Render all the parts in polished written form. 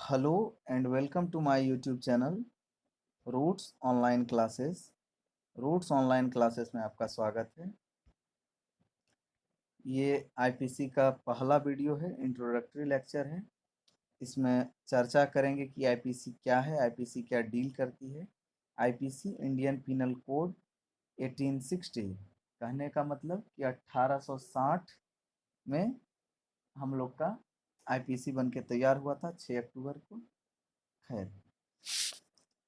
Hello and welcome to my YouTube channel Roots online classes. Roots online classes में आपका स्वागत है। ये आईपीसी का पहला वीडियो है, इंट्रोडक्टरी लेक्चर है। इसमें चर्चा करेंगे कि आईपीसी क्या है, आईपीसी क्या डील करती है। आईपीसी इंडियन पिनल कोड 1860 कहने का मतलब कि 1860 में हम लोग का आईपीसी बन के तैयार हुआ था 6 अक्टूबर को। खैर,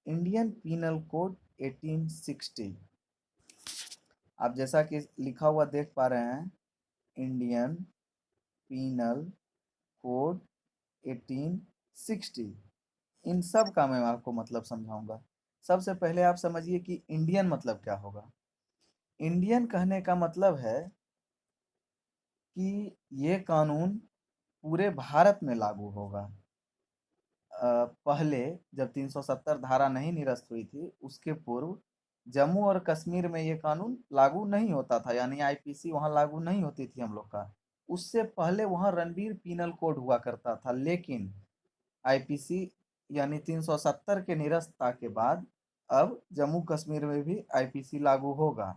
इंडियन पिनल कोड 1860 आप जैसा कि लिखा हुआ देख पा रहे हैं, इंडियन पीनल कोड 1860। इन सब का मैं आपको मतलब समझाऊंगा। सबसे पहले आप समझिए कि इंडियन मतलब क्या होगा। इंडियन कहने का मतलब है कि ये कानून पूरे भारत में लागू होगा। पहले जब 370 धारा नहीं निरस्त हुई थी, उसके पूर्व जम्मू और कश्मीर में ये कानून लागू नहीं होता था, यानी आईपीसी वहाँ लागू नहीं होती थी हम लोग का। उससे पहले वहाँ रणबीर पीनल कोड हुआ करता था, लेकिन आईपीसी यानी 370 के निरस्तता के बाद अब जम्मू कश्मीर में भी आईपीसी लागू होगा।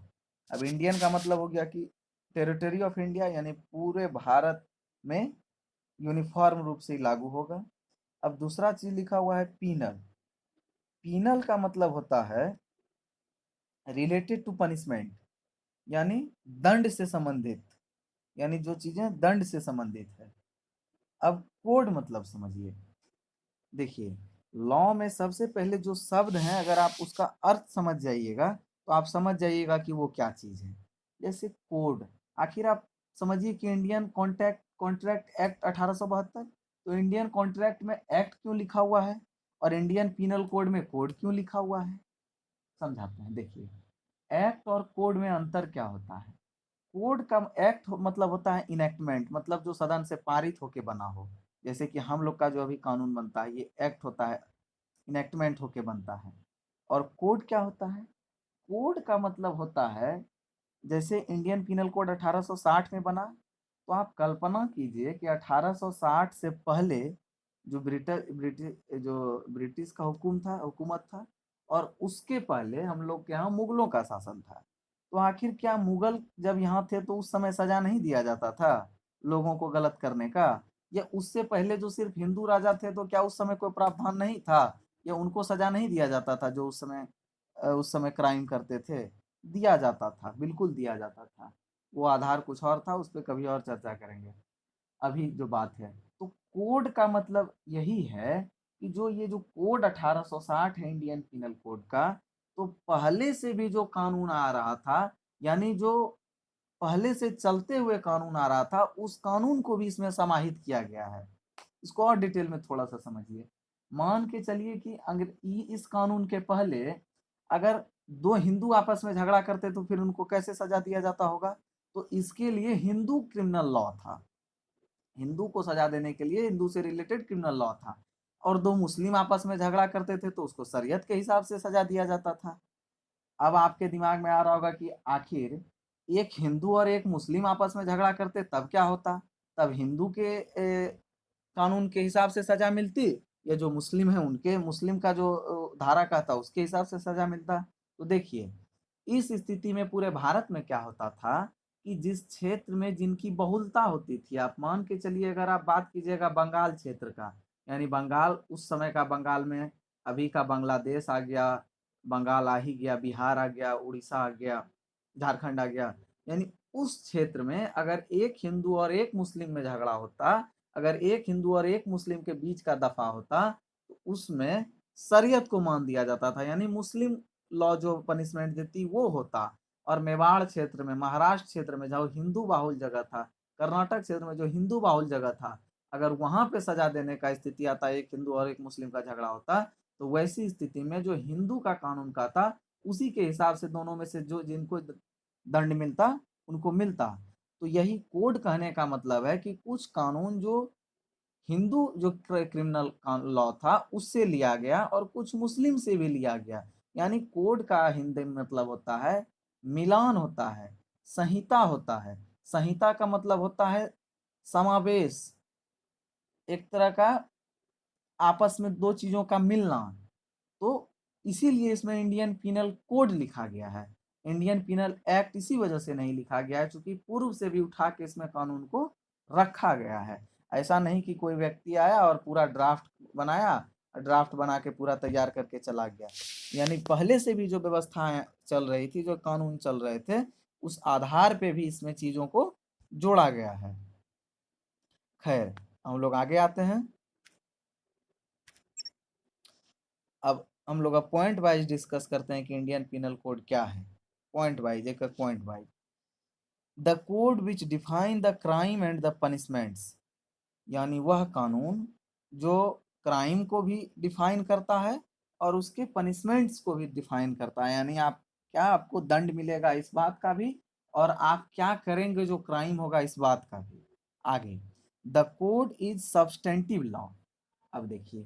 अब इंडियन का मतलब हो गया कि टेरिटरी ऑफ इंडिया, यानी पूरे भारत में यूनिफॉर्म रूप से लागू होगा। अब दूसरा चीज लिखा हुआ है पीनल। पीनल का मतलब होता है रिलेटेड टू पनिशमेंट, यानी दंड से संबंधित, यानी जो चीजें दंड से संबंधित है। अब कोड मतलब समझिए। देखिए, लॉ में सबसे पहले जो शब्द हैं, अगर आप उसका अर्थ समझ जाइएगा तो आप समझ जाइएगा कि वो क्या चीज है। जैसे कोड, आखिर आप समझिए कि इंडियन कॉन्ट्रैक्ट कॉन्ट्रैक्ट एक्ट 1872, तो इंडियन कॉन्ट्रैक्ट में एक्ट क्यों लिखा हुआ है और इंडियन पीनल कोड में कोड क्यों लिखा हुआ है, समझाते हैं। देखिए, एक्ट और कोड में अंतर क्या होता है। कोड का एक्ट मतलब होता है इनेक्टमेंट, मतलब जो सदन से पारित होके बना हो। जैसे कि हम लोग का जो अभी कानून बनता है, ये एक्ट होता है, इनेक्टमेंट होके बनता है। और कोड क्या होता है, कोड का मतलब होता है, जैसे इंडियन पिनल कोड 1860 में बना, तो आप कल्पना कीजिए कि 1860 से पहले जो ब्रिटिश का हुकूमत था, और उसके पहले हम लोग के यहाँ मुगलों का शासन था। तो आखिर क्या मुगल जब यहाँ थे तो उस समय सजा नहीं दिया जाता था लोगों को गलत करने का? या उससे पहले जो सिर्फ हिंदू राजा थे, तो क्या उस समय कोई प्रावधान नहीं था, या उनको सजा नहीं दिया जाता था जो उस समय क्राइम करते थे? दिया जाता था, बिल्कुल दिया जाता था। वो आधार कुछ और था, उस पर कभी और चर्चा करेंगे। अभी जो बात है, तो कोड का मतलब यही है कि जो ये जो कोड 1860 है इंडियन पिनल कोड का, तो पहले से भी जो कानून आ रहा था, यानी जो पहले से चलते हुए कानून आ रहा था, उस कानून को भी इसमें समाहित किया गया है। इसको और डिटेल में थोड़ा सा समझिए। मान के चलिए कि अगर इस कानून के पहले अगर दो हिंदू आपस में झगड़ा करते तो फिर उनको कैसे सजा दिया जाता होगा? तो इसके लिए हिंदू क्रिमिनल लॉ था। हिंदू को सजा देने के लिए हिंदू से रिलेटेड क्रिमिनल लॉ था। और दो मुस्लिम आपस में झगड़ा करते थे तो उसको शरीयत के हिसाब से सजा दिया जाता था। अब आपके दिमाग में आ रहा होगा कि आखिर एक हिंदू और एक मुस्लिम आपस में झगड़ा करते तब क्या होता? तब हिंदू के कानून के हिसाब से सजा मिलती, या जो मुस्लिम है उनके मुस्लिम का जो धारा का था उसके हिसाब से सजा मिलता? तो देखिए, इस स्थिति में पूरे भारत में क्या होता था कि जिस क्षेत्र में जिनकी बहुलता होती थी, आप मान के चलिए, अगर आप बात कीजिएगा बंगाल क्षेत्र का, यानी बंगाल उस समय का बंगाल में अभी का बांग्लादेश आ गया, बंगाल आ ही गया, बिहार आ गया, उड़ीसा आ गया, झारखंड आ गया, यानी उस क्षेत्र में अगर एक हिंदू और एक मुस्लिम में झगड़ा होता, अगर एक हिंदू और एक मुस्लिम के बीच का दफा होता, तो उसमें शरीयत को मान दिया जाता था, यानी मुस्लिम लॉ जो पनिशमेंट देती वो होता। और मेवाड़ क्षेत्र में, महाराष्ट्र क्षेत्र में जहाँ हिंदू बाहुल जगह था, कर्नाटक क्षेत्र में जो हिंदू बाहुल जगह था, अगर वहां पे सजा देने का स्थिति आता, एक हिंदू और एक मुस्लिम का झगड़ा होता, तो वैसी स्थिति में जो हिंदू का कानून का था उसी के हिसाब से दोनों में से जो जिनको दंड मिलता उनको मिलता। तो यही कोड कहने का मतलब है कि कुछ कानून जो हिंदू जो क्रिमिनल लॉ था उससे लिया गया और कुछ मुस्लिम से भी लिया गया। यानी कोड का हिंदी में मतलब होता है मिलान होता है, संहिता होता है। संहिता का मतलब होता है समावेश, एक तरह का आपस में दो चीजों का मिलना, तो इसीलिए इसमें इंडियन पिनल कोड लिखा गया है। इंडियन पिनल एक्ट इसी वजह से नहीं लिखा गया है क्योंकि पूर्व से भी उठा के इसमें कानून को रखा गया है। ऐसा नहीं कि कोई व्यक्ति आया और पूरा ड्राफ्ट बनाया, ड्राफ्ट बना के पूरा तैयार करके चला गया। यानी पहले से भी जो व्यवस्थाएं चल रही थी, जो कानून चल रहे थे, उस आधार पे भी इसमें चीजों को जोड़ा गया है। खैर, हम लोग आगे आते हैं। अब हम लोग पॉइंट वाइज डिस्कस करते हैं कि इंडियन पिनल कोड क्या है। पॉइंट वाइज, एक point wise. The code which define the crime and the punishments, यानी वह कानून जो क्राइम को भी डिफाइन करता है और उसके पनिशमेंट्स को भी डिफाइन करता है। यानी आप क्या, आपको दंड मिलेगा इस बात का भी, और आप क्या करेंगे जो क्राइम होगा इस बात का भी। आगे, the code is substantive law. अब देखिए,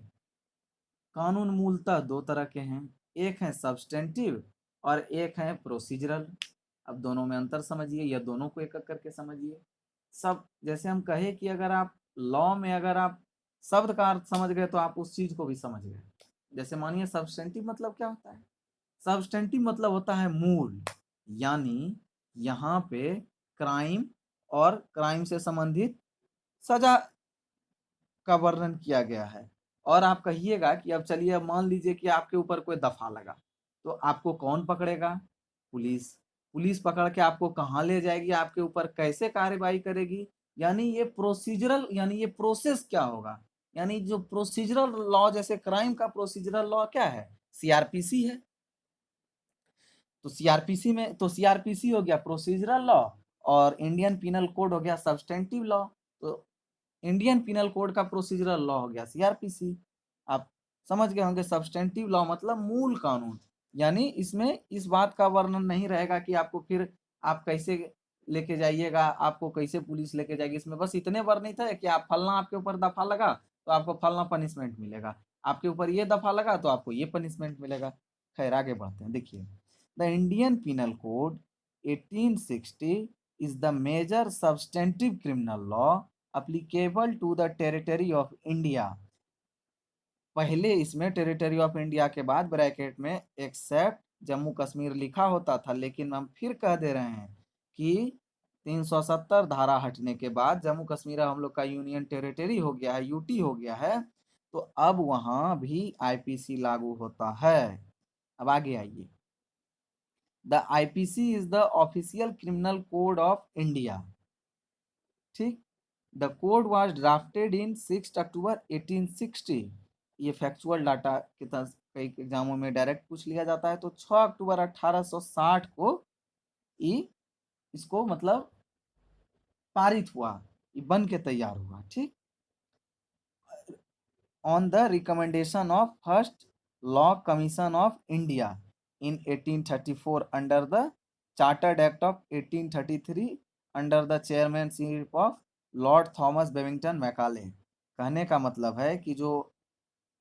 कानून मूलतः दो तरह के हैं, एक है सब्सटेंटिव और एक है प्रोसीजरल। अब दोनों में अंतर समझिए, या दोनों को एक एक करके समझिए। सब, जैसे हम कहे कि अगर आप लॉ में अगर आप शब्द का अर्थ समझ गए तो आप उस चीज को भी समझ गए। जैसे मानिए सब्सटेंटिव मतलब क्या होता है? सब्सटेंटिव मतलब होता है मूल, यानी यहाँ पे क्राइम और क्राइम से संबंधित सजा का वर्णन किया गया है। और आप कहिएगा कि अब चलिए, अब मान लीजिए कि आपके ऊपर कोई दफा लगा, तो आपको कौन पकड़ेगा? पुलिस। पुलिस पकड़ के आपको कहाँ ले जाएगी, आपके ऊपर कैसे कार्रवाई करेगी? यानी ये प्रोसीजरल, यानी ये प्रोसेस क्या होगा, यानी जो प्रोसीजरल लॉ, जैसे क्राइम का प्रोसीजरल लॉ क्या है? सीआरपीसी है। तो सीआरपीसी में, तो सीआरपीसी हो गया प्रोसीजरल लॉ और इंडियन पिनल कोड हो गया सब्सटेंटिव लॉ। तो इंडियन पिनल कोड का प्रोसीजरल लॉ हो गया सीआरपीसी। आप समझ गए होंगे, सब्सटेंटिव लॉ मतलब मूल कानून। यानी इसमें इस बात का वर्णन नहीं रहेगा कि आपको फिर आप कैसे लेके जाइएगा, आपको कैसे पुलिस लेके जाएगी। इसमें बस इतने वर्णित है कि आप फलना, आपके ऊपर दफा लगा तो आपको फलना पनिशमेंट मिलेगा, आपके ऊपर ये दफा लगा तो आपको ये पनिशमेंट मिलेगा। खैर, आगे बढ़ते हैं। देखिए, the Indian penal code 1860 is the major substantive criminal law applicable to the territory of India। पहले इसमें टेरिटरी ऑफ इंडिया के बाद ब्रैकेट में एक्सेप्ट जम्मू कश्मीर लिखा होता था, लेकिन हम फिर कह दे रहे हैं कि 370 धारा हटने के बाद जम्मू कश्मीर हम लोग का यूनियन टेरिटरी हो गया है, यूटी हो गया है, तो अब वहां भी आईपीसी लागू होता है। अब आगे आइए। The IPC is the official criminal code of India. ठीक। द कोड वाज ड्राफ्टेड इन 6 अक्टूबर 1860। ये फैक्चुअल डाटा की तरह कई एग्जामों में डायरेक्ट पूछ लिया जाता है। तो 6 अक्टूबर 1860 को ये, इसको मतलब पारित हुआ, ये बन के तैयार हुआ। ठीक। On the recommendation of first law commission of India in 1834 under the chartered act of 1833 under the chairmanship of Lord Thomas Babington Macaulay. कहने का मतलब है कि जो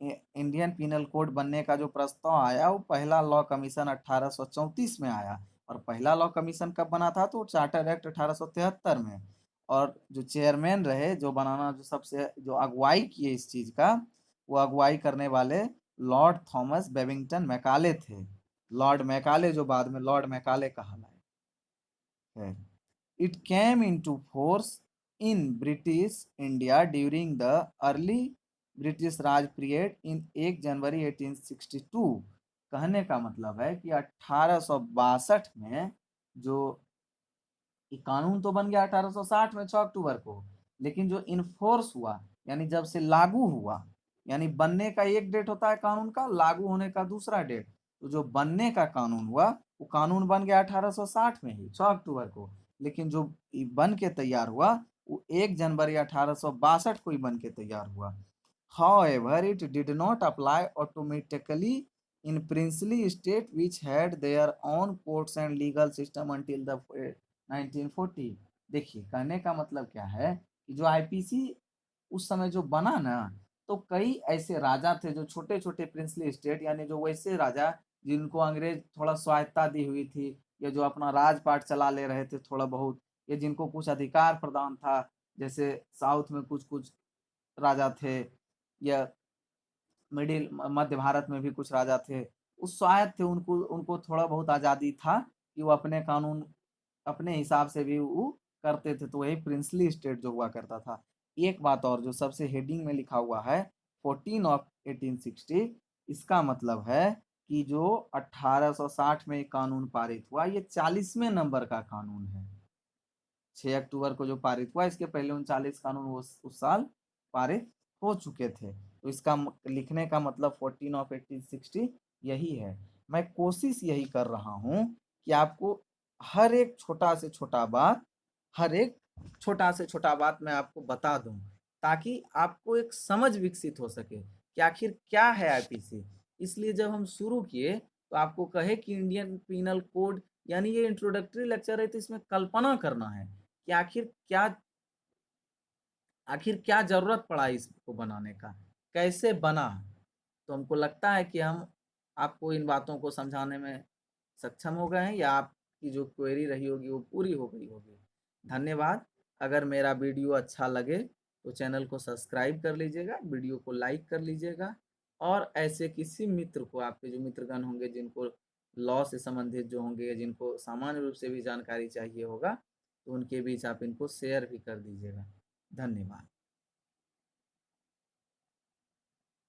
इंडियन पिनल कोड बनने का जो प्रस्ताव आया, वो पहला लॉ कमीशन 1834 में आया। और पहला लॉ कमीशन कब बना था? तो चार्टर एक्ट 1873 में। और जो चेयरमैन रहे, जो बनाना, जो सबसे जो अगुवाई किए इस चीज का, वो अगुवाई करने वाले लॉर्ड थॉमस बेबिंगटन मैकाले थे। लॉर्ड मैकाले, जो बाद में लॉर्ड मैकाले कहलाए। It came into force in British India during the early British Raj period in 1 जनवरी 1862। कहने का मतलब है कि 1862 में जो ये कानून तो बन गया 1860 में 6 अक्टूबर को, लेकिन जो इन्फोर्स हुआ, यानी जब से लागू हुआ, यानी बनने का एक डेट होता है कानून का, लागू होने का दूसरा डेट। तो जो बनने का कानून हुआ, वो कानून बन गया 1860 में ही 6 अक्टूबर को, लेकिन जो बन के तैयार हुआ वो 1 जनवरी 1862 को ही बन के तैयार हुआ। However, it did not apply automatically in princely state which had their own courts and legal system until the 1940। देखिए, कहने का मतलब क्या है कि जो आईपीसी उस समय जो बना ना, तो कई ऐसे राजा थे जो छोटे छोटे प्रिंसली स्टेट, यानी जो वैसे राजा जिनको अंग्रेज थोड़ा स्वायत्ता दी हुई थी, या जो अपना राजपाट चला ले रहे थे थोड़ा बहुत, या जिनको कुछ अधिकार प्रदान था, जैसे साउथ में कुछ कुछ राजा थे, या मिडिल मध्य भारत में भी कुछ राजा थे, उस स्वायत्त थे, उनको उनको थोड़ा बहुत आज़ादी था कि वो अपने कानून अपने हिसाब से भी वो करते थे, तो वही प्रिंसली स्टेट जो हुआ करता था। एक बात और जो सबसे हेडिंग में लिखा हुआ है 14 ऑफ 1860, इसका मतलब है कि जो 1860 में कानून पारित हुआ ये 40वें नंबर का कानून है। 6 अक्टूबर को जो पारित हुआ, इसके पहले 39 कानून उस साल पारित हो चुके थे। तो इसका लिखने का मतलब 14 ऑफ 1860 यही है। मैं कोशिश यही कर रहा हूँ कि आपको हर एक छोटा से छोटा बात, हर एक छोटा से छोटा बात मैं आपको बता दूं, ताकि आपको एक समझ विकसित हो सके कि आखिर क्या है आईपीसी। इसलिए जब हम शुरू किए तो आपको कहे कि इंडियन पीनल कोड, यानी ये इंट्रोडक्टरी लेक्चर है, तो इसमें कल्पना करना है कि आखिर क्या जरूरत पड़ा इसको बनाने का, कैसे बना। तो हमको लगता है कि हम आपको इन बातों को समझाने में सक्षम हो गए हैं, या आपकी जो क्वेरी रही होगी वो पूरी हो गई होगी। धन्यवाद। अगर मेरा वीडियो अच्छा लगे तो चैनल को सब्सक्राइब कर लीजिएगा, वीडियो को लाइक कर लीजिएगा, और ऐसे किसी मित्र को, आपके जो मित्रगण होंगे जिनको लॉ से संबंधित जो होंगे, जिनको सामान्य रूप से भी जानकारी चाहिए होगा, तो उनके बीच आप इनको शेयर भी कर दीजिएगा। धन्यवाद।